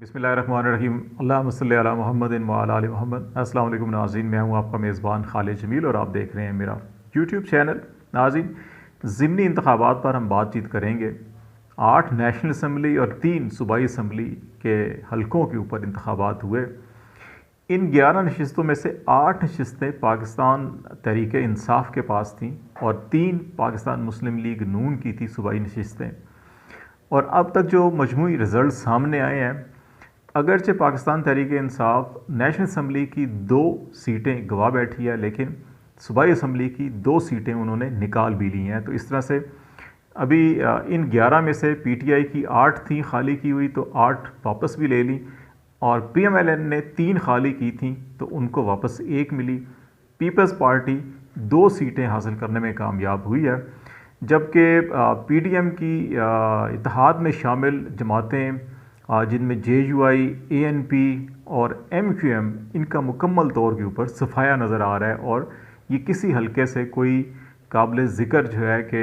बिस्मिल्लाहिर्रहमानिर्रहीम। अल्लाहुम्मा सल्लि अला मुहम्मदिन व अला आलि मुहम्मद। अस्सलाम वालेकुम नाज़रीन, मैं हूँ आपका मेज़बान खालिद जमील और आप देख रहे हैं मेरा यूट्यूब चैनल। नाज़रीन, ज़िमनी इंतखाबात पर हम बातचीत करेंगे। 8 नेशनल असम्बली और 3 सूबाई असम्बली के हलकों के ऊपर इंतखाबात हुए। इन 11 नशिस्तों में से 8 नशिस्तें पाकिस्तान तहरीक इंसाफ के पास थीं और 3 पाकिस्तान मुस्लिम लीग नून की थी सूबाई नशिस्तें। और अब तक जो मजमूई रिज़ल्ट सामने आए हैं, अगरचे पाकिस्तान तहरीक इंसाफ नेशनल असम्बली की 2 सीटें गवा बैठी है, लेकिन सूबाई असम्बली की 2 सीटें उन्होंने निकाल भी ली हैं। तो इस तरह से अभी इन 11 में से पीटीआई की 8 थी खाली की हुई, तो 8 वापस भी ले ली, और पीएमएलएन ने 3 खाली की थी तो उनको वापस 1 मिली। पीपल्स पार्टी 2 सीटें हासिल करने में कामयाब हुई है, जबकि पीडीएम की इत्तेहाद में शामिल जमातें जिनमें जेयूआई, एएनपी और एमक्यूएम, इनका मुकम्मल तौर के ऊपर सफाया नज़र आ रहा है और ये किसी हलके से कोई काबिल ज़िक्र जो है कि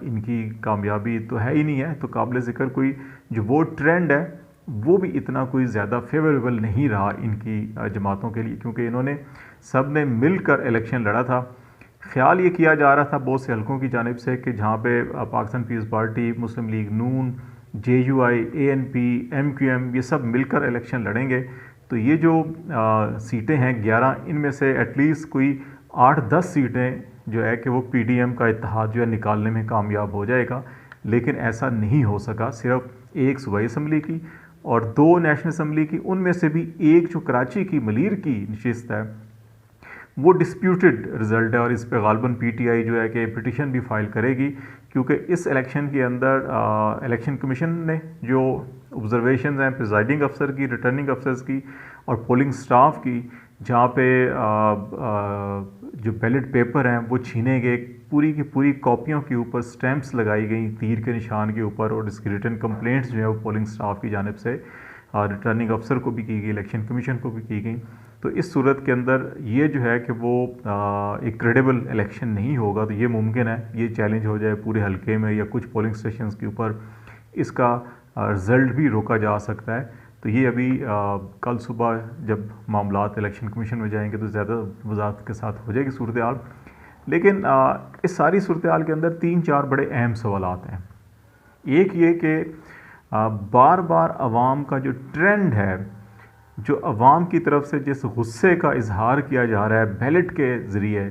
इनकी कामयाबी तो है ही नहीं है, तो काबिल ज़िक्र कोई जो वोट ट्रेंड है वो भी इतना कोई ज़्यादा फेवरेबल नहीं रहा इनकी जमातों के लिए, क्योंकि इन्होंने सब ने मिलकर इलेक्शन लड़ा था। ख्याल ये किया जा रहा था बहुत से हलकों की जानिब से कि जहाँ पे पाकिस्तान पीपल्स पार्टी, मुस्लिम लीग नून, जेयूआई, एएनपी, एमक्यूएम ये सब मिलकर इलेक्शन लड़ेंगे, तो ये जो सीटें हैं 11, इनमें से एटलीस्ट कोई 8-10 सीटें जो है कि वो पीडीएम का इत्तेहाद जो है निकालने में कामयाब हो जाएगा। लेकिन ऐसा नहीं हो सका। सिर्फ 1 सूबाई असम्बली की और 2 नेशनल असम्बली की, उनमें से भी एक जो कराची की मलीर की नशिस्त है वो डिस्प्यूटेड रिज़ल्ट है, और इस पर गालबन पीटीआई जो है कि पिटिशन भी फाइल करेगी, क्योंकि इस इलेक्शन के अंदर इलेक्शन कमीशन ने जो ऑब्जर्वेशंस हैं प्रिजाइडिंग अफसर की, रिटर्निंग अफसर्स की और पोलिंग स्टाफ की, जहाँ पे जो बैलेट पेपर हैं वो छीने गए, पूरी की पूरी कॉपियों के ऊपर स्टैंप्स लगाई गई तीर के निशान के ऊपर, और इसकी रिटर्न कंप्लेंट्स जो है वो पोलिंग स्टाफ की जानिब से रिटर्निंग अफसर को भी की गई, इलेक्शन कमीशन को भी की गई। तो इस सूरत के अंदर ये जो है कि वो एक क्रेडिबल इलेक्शन नहीं होगा। तो ये मुमकिन है ये चैलेंज हो जाए पूरे हलके में या कुछ पोलिंग स्टेशंस के ऊपर, इसका रिज़ल्ट भी रोका जा सकता है। तो ये अभी कल सुबह जब मामलात इलेक्शन कमीशन में जाएंगे तो ज़्यादा वजाहत के साथ हो जाएगी सूरत हाल। लेकिन इस सारी सूरत हाल के अंदर 3-4 बड़े अहम सवालात हैं। एक ये कि बार बार अवाम का जो ट्रेंड है, जो अवाम की तरफ से जिस गुस्से का इजहार किया जा रहा है बैलेट के ज़रिए,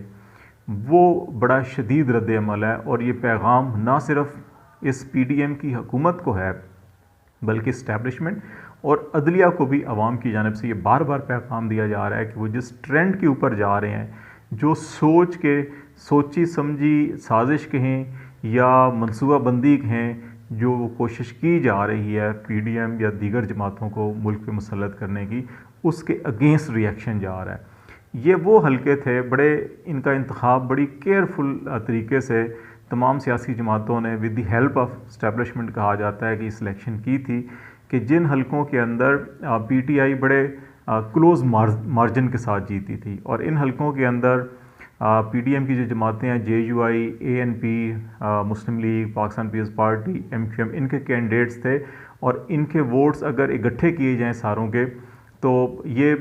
वो बड़ा शदीद रद्द अमल है। और ये पैगाम ना सिर्फ इस पीडीएम की हुकूमत को है, बल्कि इस्टेब्लिशमेंट और अदलिया को भी अवाम की जानिब से ये बार बार पैगाम दिया जा रहा है कि वो जिस ट्रेंड के ऊपर जा रहे हैं, जो सोची समझी साजिश कहें या मनसूबाबंदी कहें, जो कोशिश की जा रही है पीडीएम या दीगर जमातों को मुल्क पे मुसल्लत करने की, उसके अगेंस्ट रिएक्शन जा रहा है। ये वो हलके थे, बड़े इनका इंतखाब बड़ी केयरफुल तरीके से तमाम सियासी जमातों ने with the help of establishment कहा जाता है कि इस इलेक्शन की थी, कि जिन हलकों के अंदर पीटीआई बड़े क्लोज़ मार्जिन के साथ जीती थी, और इन हलकों के अंदर पीडीएम की जो जमातें हैं जेयूआई, एएनपी, मुस्लिम लीग, पाकिस्तान पीपल्स पार्टी, एमक्यूएम, इनके कैंडिडेट्स थे, और इनके वोट्स अगर इकट्ठे किए जाएं सारों के, तो ये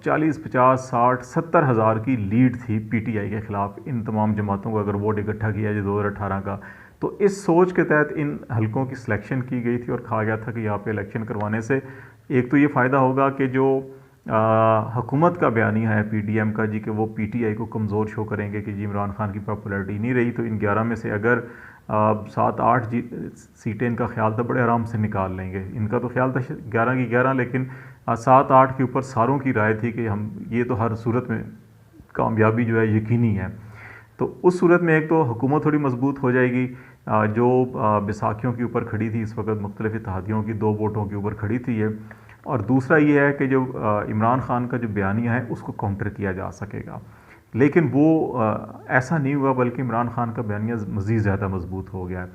40, 50, 60, 70 हज़ार की लीड थी पीटीआई के ख़िलाफ़। इन तमाम जमातों का अगर वोट इकट्ठा किया जाए 2018 का, तो इस सोच के तहत इन हलकों की सिलेक्शन की गई थी और कहा गया था कि यहाँ पे इलेक्शन करवाने से एक तो ये फ़ायदा होगा कि जो हुकूमत का बयानिया है पीडीएम का जी, कि वो पीटीआई को कमज़ोर शो करेंगे कि जी इमरान खान की पॉपुलैरिटी नहीं रही, तो इन 11 में से अगर 7-8 सीटें इनका ख्याल था बड़े आराम से निकाल लेंगे। इनका तो ख्याल था 11 की 11, लेकिन 7-8 के ऊपर सारों की राय थी कि हम ये तो हर सूरत में कामयाबी जो है यकीनी है। तो उस सूरत में एक तो हुकूमत थोड़ी मजबूत हो जाएगी, जो बैसाखियों के ऊपर खड़ी थी इस वक्त, मुख्तलिफ इत्तेहादियों की 2 वोटों के ऊपर खड़ी थी ये, और दूसरा ये है कि जो इमरान खान का जो बयानिया है उसको काउंटर किया जा सकेगा। लेकिन वो ऐसा नहीं हुआ, बल्कि इमरान खान का बयानिया मज़ीद ज़्यादा मजबूत हो गया है।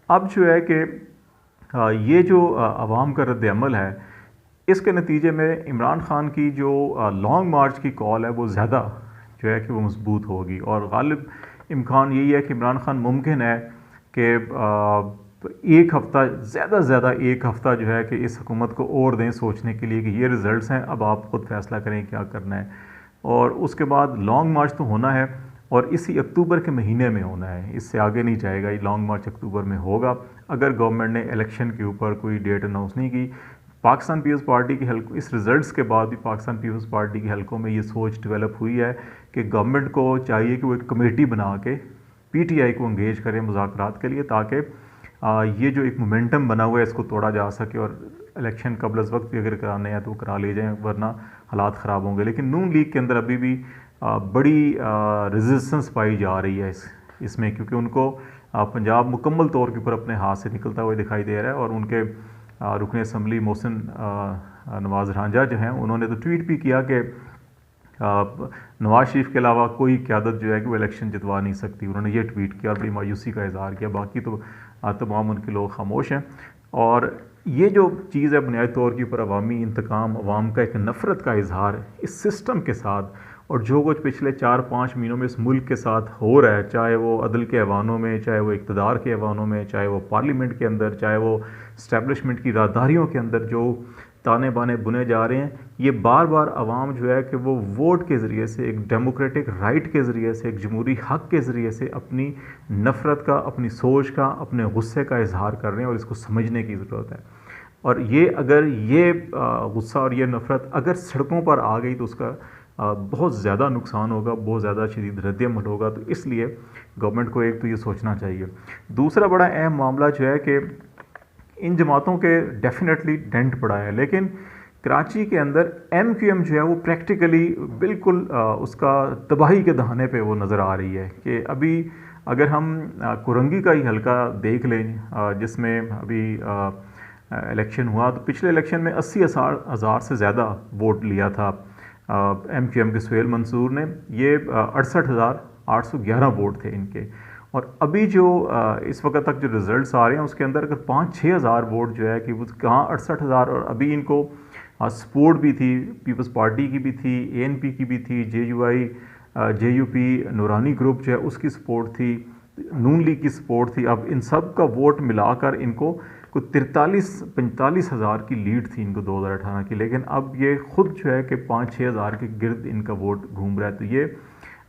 अब जो है कि ये जो अवाम का रद्द अमल है, इसके नतीजे में इमरान खान की जो लॉन्ग मार्च की कॉल है वो ज़्यादा जो है कि वो मजबूत होगी, और गालिब इम्कान यही है कि इमरान खान मुमकिन है कि तो एक हफ़्ता, ज़्यादा से ज़्यादा एक हफ़्ता जो है कि इस हुकूमत को और दें सोचने के लिए कि ये रिज़ल्ट्स हैं, अब आप खुद फैसला करें क्या करना है। और उसके बाद लॉन्ग मार्च तो होना है और इसी अक्टूबर के महीने में होना है, इससे आगे नहीं जाएगा। ये लॉन्ग मार्च अक्टूबर में होगा अगर गवर्नमेंट ने इलेक्शन के ऊपर कोई डेट अनाउंस नहीं की। पाकिस्तान पीपल्स पार्टी के हल्कों, इस रिज़ल्ट्स के बाद भी पाकिस्तान पीपल्स पार्टी के हल्कों में ये सोच डेवलप हुई है कि गवर्नमेंट को चाहिए कि वो एक कमेटी बना के पीटीआई को इंगेज करें मुज़ाकरात के लिए, ताकि ये जो एक मोमेंटम बना हुआ है इसको तोड़ा जा सके और इलेक्शन कबल अज़ वक्त भी अगर कराने हैं तो करा ले जाएं, वरना हालात ख़राब होंगे। लेकिन नून लीग के अंदर अभी भी बड़ी रेजिस्टेंस पाई जा रही है इसमें, क्योंकि उनको पंजाब मुकम्मल तौर के ऊपर अपने हाथ से निकलता हुआ दिखाई दे रहा है। और उनके रुकन असम्बली मोहसिन नवाज़ रांझा जो हैं, उन्होंने तो ट्वीट भी किया कि नवाज शरीफ के अलावा कोई क़यादत जो है कि वो इलेक्शन जितवा नहीं सकती। उन्होंने ये ट्वीट किया और बड़ी मायूसी का इज़हार किया। बाकी तो तमाम उनके लोग खामोश हैं। और ये जो चीज़ है बुनियादी तौर के ऊपर अवामी इंतकाम, अवाम का एक नफ़रत का इज़हार इस सिस्टम के साथ, और जो कुछ पिछले 4-5 महीनों में इस मुल्क के साथ हो रहा है, चाहे वो अदल के ऐवानों में, चाहे वो इक़्तिदार के ऐवानों में, चाहे वो पार्लियामेंट के अंदर, चाहे वो इस्टेब्लिशमेंट की राहदारियों के अंदर जो ताने बाने बुने जा रहे हैं, ये बार बार आवाम जो है कि वो वोट के ज़रिए से, एक डेमोक्रेटिक राइट के ज़रिए से, एक जमहूरी हक़ के ज़रिए से अपनी नफ़रत का, अपनी सोच का, अपने गुस्से का इजहार कर रहे हैं और इसको समझने की ज़रूरत है। और ये अगर ये गुस्सा और ये नफ़रत अगर सड़कों पर आ गई तो उसका बहुत ज़्यादा नुकसान होगा, बहुत ज़्यादा शदीद रद्द-ए-अमल होगा। तो इसलिए गवर्नमेंट को एक तो ये सोचना चाहिए। दूसरा बड़ा अहम मामला जो है कि इन जमातों के डेफिनेटली डेंट पड़ा है, लेकिन कराची के अंदर MQM जो है वो प्रैक्टिकली बिल्कुल उसका तबाही के दहाने पे वो नज़र आ रही है। कि अभी अगर हम कुरंगी का ही हल्का देख लें, जिसमें अभी इलेक्शन हुआ, तो पिछले इलेक्शन में 80,000 से ज़्यादा वोट लिया था MQM के सुहेल मंसूर ने। ये 68,811 वोट थे इनके। और अभी जो इस वक्त तक जो रिज़ल्ट्स आ रहे हैं उसके अंदर अगर 5-6 हज़ार वोट जो है कि वो कहाँ 68,000, और अभी इनको सपोर्ट भी थी, पीपल्स पार्टी की भी थी, ANP की भी थी, JUP नूरानी ग्रुप जो है उसकी सपोर्ट थी, नून लीग की सपोर्ट थी। अब इन सब का वोट मिलाकर इनको कोई 43-45 हज़ार की लीड थी इनको 2018 की। लेकिन अब ये ख़ुद जो है कि 5-6 हज़ार के गिर्द इनका वोट घूम रहा है। तो ये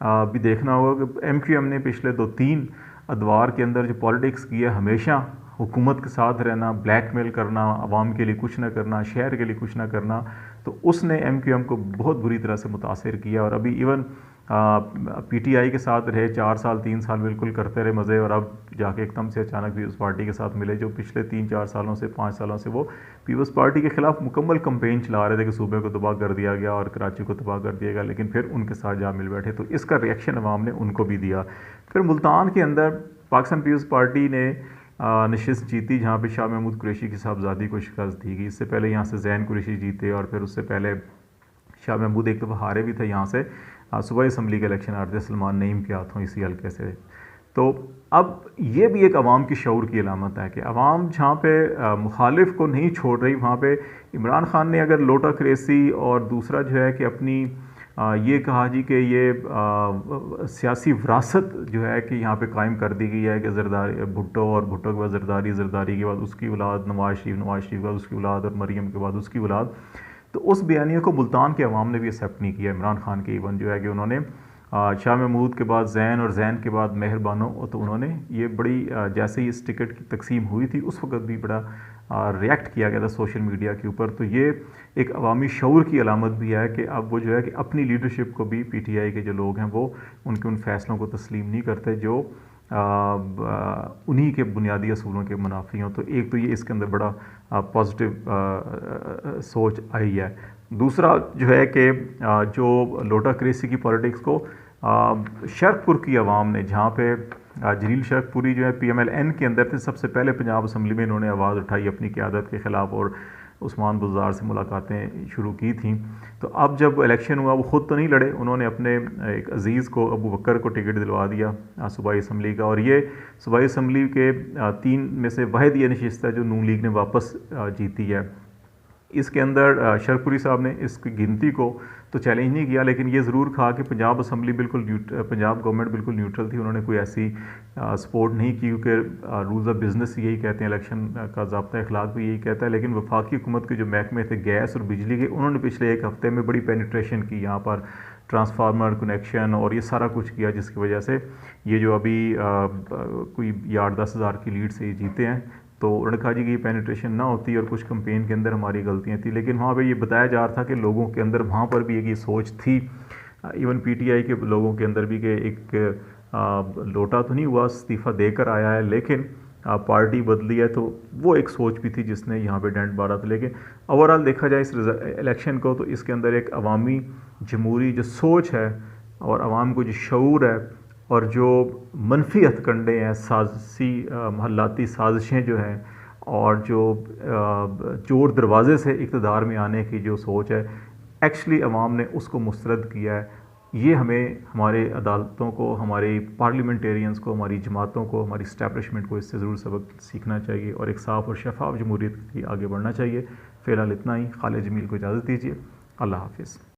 भी देखना होगा कि MQM ने पिछले 2-3 अदवार के अंदर जो पॉलिटिक्स की है, हमेशा हुकूमत के साथ रहना, ब्लैकमेल करना, आवाम के लिए कुछ ना करना, शहर के लिए कुछ ना करना, तो उसने MQM को बहुत बुरी तरह से मुतासिर किया। और अभी इवन PTI के साथ रहे 4 साल 3 साल बिल्कुल करते रहे मज़े, और अब जाके एकदम से अचानक भी उस पार्टी के साथ मिले जो पिछले 3-4 सालों से 5 सालों से वो पीपल्स पार्टी के ख़िलाफ़ मुकम्मल कंपेन चला रहे थे कि सूबे को तबाह कर दिया गया और कराची को तबाह कर दिया गया, लेकिन फिर उनके साथ जा मिल बैठे। तो इसका रिएक्शन अवाम ने उनको भी दिया। फिर मुल्तान के अंदर पाकिस्तान पीपल्स पार्टी ने नशिस्त जीती, जहाँ पे शाह महमूद कुरैशी की साहबजादी को शिकस्त दी गई। इससे पहले यहाँ से ज़ैन कुरैशी जीते, और फिर उससे पहले शाह महमूद एक दफ़ा हारे भी थे यहाँ से, सूबाई असम्बली के इलेक्शन आ रहे थे सलमान नईम के हाथों इसी हल्के से। तो अब ये भी एक अवाम की शऊर की अलामत है कि अवाम जहाँ पे मुखालिफ को नहीं छोड़ रही, वहाँ पे इमरान खान ने अगर लोटा क्रेसी और दूसरा जो है कि अपनी ये कहा जी कि ये सियासी विरासत जो है कि यहाँ पे कायम कर दी गई है कि ज़रदारी भुट्टो, और भुट्टो के बाद ज़रदारी के बाद उसकी औलाद नवाज शरीफ के बाद उसकी औलाद, और मरीम के बाद उसकी औलाद। तो उस बयानिया को मुल्तान के अवाम ने भी एक्सेप्ट नहीं किया। इमरान खान के इवन जो है कि उन्होंने शाह महमूद के बाद ज़ैन, और ज़ैन के बाद मेहरबानो, तो उन्होंने ये बड़ी जैसे ही इस टिकट की तकसीम हुई थी उस वक्त भी बड़ा रिएक्ट किया गया था सोशल मीडिया के ऊपर। तो ये एक अवामी शऊर की अलामत भी है कि अब वो जो है कि अपनी लीडरशिप को भी PTI के जो लोग हैं वो उनके उन फैसलों को तस्लीम नहीं करते जो उन्हीं के बुनियादी असूलों के मुनाफी हों। तो एक तो ये इसके अंदर बड़ा पॉजिटिव सोच आई है। दूसरा जो है कि जो लोटा क्रेसी की पॉलिटिक्स को शरकपुर की आवाम ने, जहाँ पे जलील शरकपुरी जो है PMLN के अंदर थे, सबसे पहले पंजाब असम्बली में इन्होंने आवाज़ उठाई अपनी क़यादत के ख़िलाफ़ और उस्मान बुज़दार से मुलाकातें शुरू की थी। तो अब जब इलेक्शन हुआ, वो ख़ुद तो नहीं लड़े, उन्होंने अपने एक अज़ीज़ को, अबू बकर को टिकट दिलवा दिया सूबाई असम्बली का। और ये सूबाई असम्बली के 3 में से वाहिद ये नशिस्त है जो नून लीग ने वापस जीती है। इसके अंदर शरपुरी साहब ने इसकी गिनती को तो चैलेंज नहीं किया, लेकिन ये ज़रूर कहा कि पंजाब असम्बली पंजाब गवर्नमेंट बिल्कुल न्यूट्रल थी, उन्होंने कोई ऐसी सपोर्ट नहीं की, क्योंकि रूल्स ऑफ बिजनेस यही कहते हैं, इलेक्शन का ज़ाब्ता अखलाक भी यही कहता है। लेकिन वफाकी हुकूमत के जो महकमे थे गैस और बिजली के, उन्होंने पिछले एक हफ़्ते में बड़ी पेनिट्रेशन की यहाँ पर, ट्रांसफार्मर कनेक्शन और ये सारा कुछ किया, जिसकी वजह से ये जो अभी कोई 8-10 हज़ार की लीड से ये जीते हैं। तो उन्होंने कहा जी कि ये पेनिट्रेशन ना होती और कुछ कंपेन के अंदर हमारी गलतियाँ थी, लेकिन वहाँ पे ये बताया जा रहा था कि लोगों के अंदर वहाँ पर भी एक ये सोच थी, इवन पीटीआई के लोगों के अंदर भी, कि एक लोटा तो नहीं हुआ, इस्तीफ़ा देकर आया है, लेकिन पार्टी बदली है, तो वो एक सोच भी थी जिसने यहाँ पे डेंट मारा था। लेकिन ओवरऑल देखा जाए इस इलेक्शन को, तो इसके अंदर एक अवामी जमहूरी जो सोच है और आवाम को जो शऊर है और जो मनफी हथकंडे हैं, साजिशी महल्लाती साजिशें जो हैं, और जो चोर दरवाज़े से इक़्तिदार में आने की जो सोच है, एक्चुअली अवाम ने उसको मुस्तरद किया है। ये हमें हमारे अदालतों को, हमारे पार्लियामेंटेरियंस को, हमारी जमातों को, हमारी इस्टेब्लिशमेंट को इससे ज़रूर सबक सीखना चाहिए और एक साफ़ और शफाफ जमहूरियत की आगे बढ़ना चाहिए। फ़िलहाल इतना ही। खालिद जमील को इजाज़त दीजिए। अल्लाह हाफ़िज़।